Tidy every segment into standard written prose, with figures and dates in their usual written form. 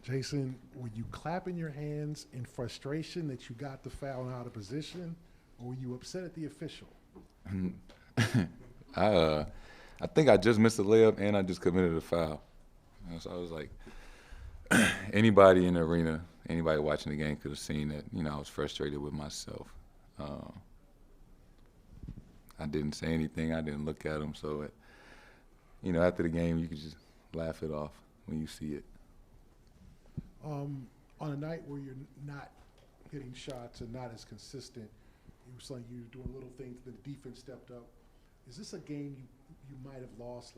Jayson, were you clapping your hands in frustration that you got the foul and out of position, or were you upset at the official? I think I just missed a layup and I just committed a foul. So I was like, anybody in the arena, anybody watching the game could have seen that, I was frustrated with myself. I didn't say anything. I didn't look at him. So, after the game, you could just laugh it off when you see it. On a night where you're not hitting shots and not as consistent, it was like you were doing little things, the defense stepped up. Is this a game you might have lost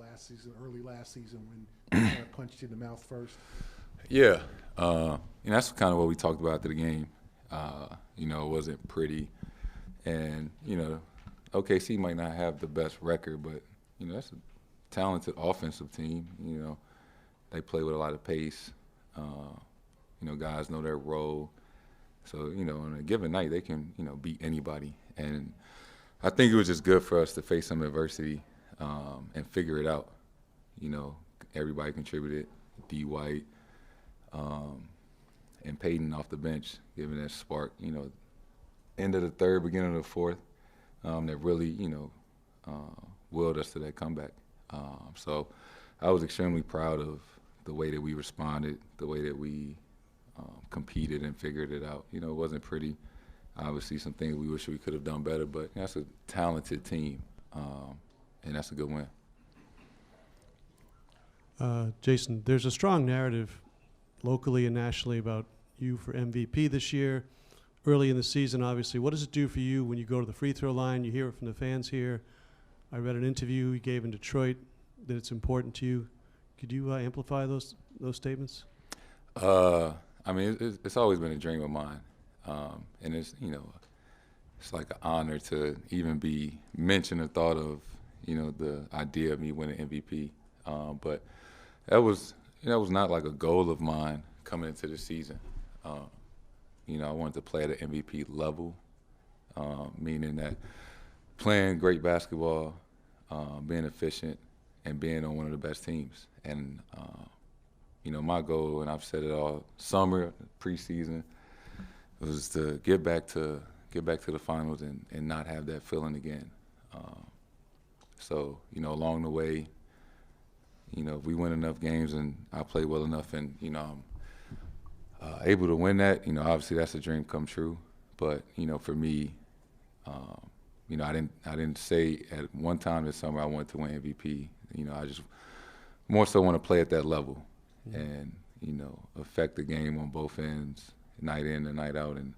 early last season when you kind of punched you in the mouth first? Yeah. That's kind of what we talked about after the game. It wasn't pretty. And, OKC might not have the best record, but, that's a talented offensive team. They play with a lot of pace. Guys know their role. So, on a given night, they can, beat anybody. And I think it was just good for us to face some adversity and figure it out. Everybody contributed. D. White and Payton off the bench, giving that spark, end of the third, beginning of the fourth, that really, willed us to that comeback. So I was extremely proud of the way that we responded, the way that we competed and figured it out. It wasn't pretty. Obviously, some things we wish we could have done better, but that's a talented team, and that's a good win. Jayson, there's a strong narrative locally and nationally about you for MVP this year. Early in the season, obviously, what does it do for you when you go to the free throw line? You hear it from the fans here. I read an interview you gave in Detroit that it's important to you. Could you amplify those statements? It's always been a dream of mine. And it's, it's like an honor to even be mentioned or thought of, the idea of me winning MVP. But that was not like a goal of mine coming into the season. I wanted to play at an MVP level, meaning that playing great basketball, being efficient, and being on one of the best teams. And, my goal, and I've said it all summer, preseason, was to get back to the finals and not have that feeling again. So, along the way, if we win enough games and I play well enough and, I'm able to win that, obviously that's a dream come true. But, for me, I didn't say at one time this summer I wanted to win MVP. I just more so want to play at that level and, affect the game on both ends, night in and night out, and,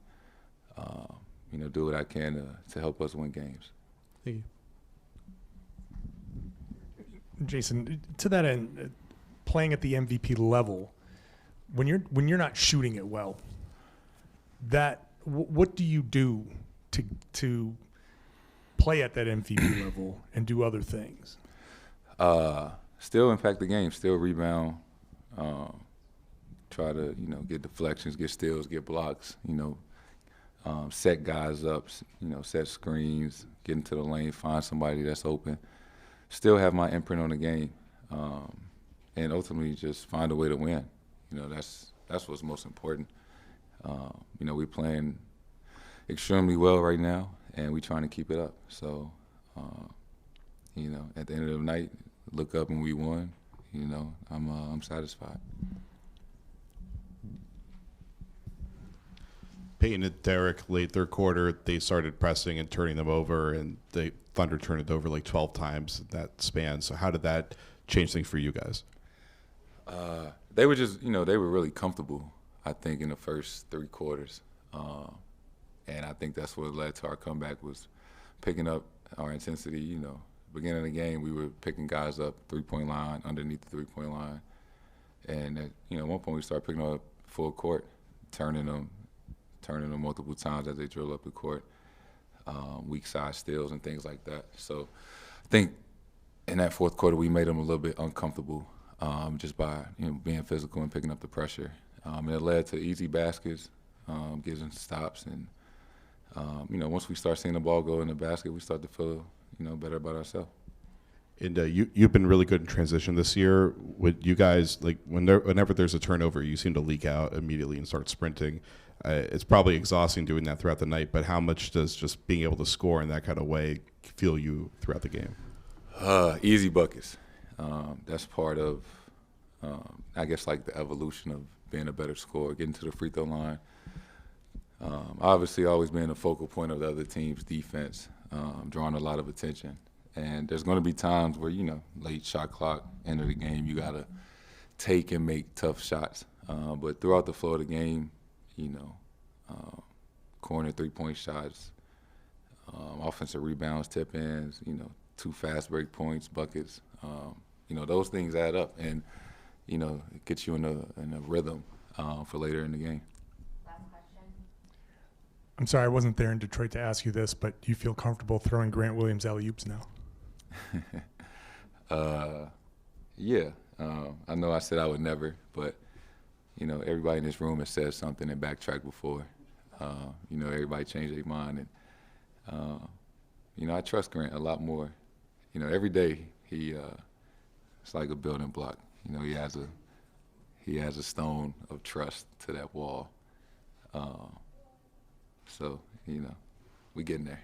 do what I can to help us win games. Thank you. Jayson, to that end, playing at the MVP level, when you're not shooting it well, what do you do to play at that MVP level and do other things? Still impact the game, still rebound, try to, get deflections, get steals, get blocks, set guys up, set screens, get into the lane, find somebody that's open. Still have my imprint on the game, and ultimately just find a way to win. That's what's most important. We're playing extremely well right now, and we're trying to keep it up. So, at the end of the night, look up and we won. I'm satisfied. Payton and Derek, late third quarter, they started pressing and turning them over, and the Thunder turned it over like 12 times in that span. So how did that change things for you guys? They were just, they were really comfortable, I think, in the first three quarters. And I think that's what led to our comeback, was picking up our intensity. Beginning of the game, we were picking guys up three-point line, underneath the three-point line. And at one point we started picking up full court, turning them multiple times as they drill up the court, weak side steals and things like that. So I think in that fourth quarter we made them a little bit uncomfortable just by being physical and picking up the pressure. And it led to easy baskets, gives them stops, and once we start seeing the ball go in the basket, we start to feel better about ourselves. And you've been really good in transition this year. Would you guys, like, whenever there's a turnover, you seem to leak out immediately and start sprinting. It's probably exhausting doing that throughout the night, but how much does just being able to score in that kind of way fuel you throughout the game? Easy buckets. That's part of, I guess, like the evolution of being a better scorer, getting to the free throw line. Obviously, always being the focal point of the other team's defense, drawing a lot of attention. And there's going to be times where, late shot clock, end of the game, you got to take and make tough shots. But throughout the flow of the game, corner three-point shots, offensive rebounds, tip-ins, 2 fast break points, buckets, those things add up and, it gets you in a rhythm for later in the game. Last question. I'm sorry, I wasn't there in Detroit to ask you this, but do you feel comfortable throwing Grant Williams alley-oops now? Yeah. I know I said I would never, but, everybody in this room has said something and backtracked before. Everybody changed their mind. And, I trust Grant a lot more. Every day it's like a building block. He has a stone of trust to that wall. So, we getting there.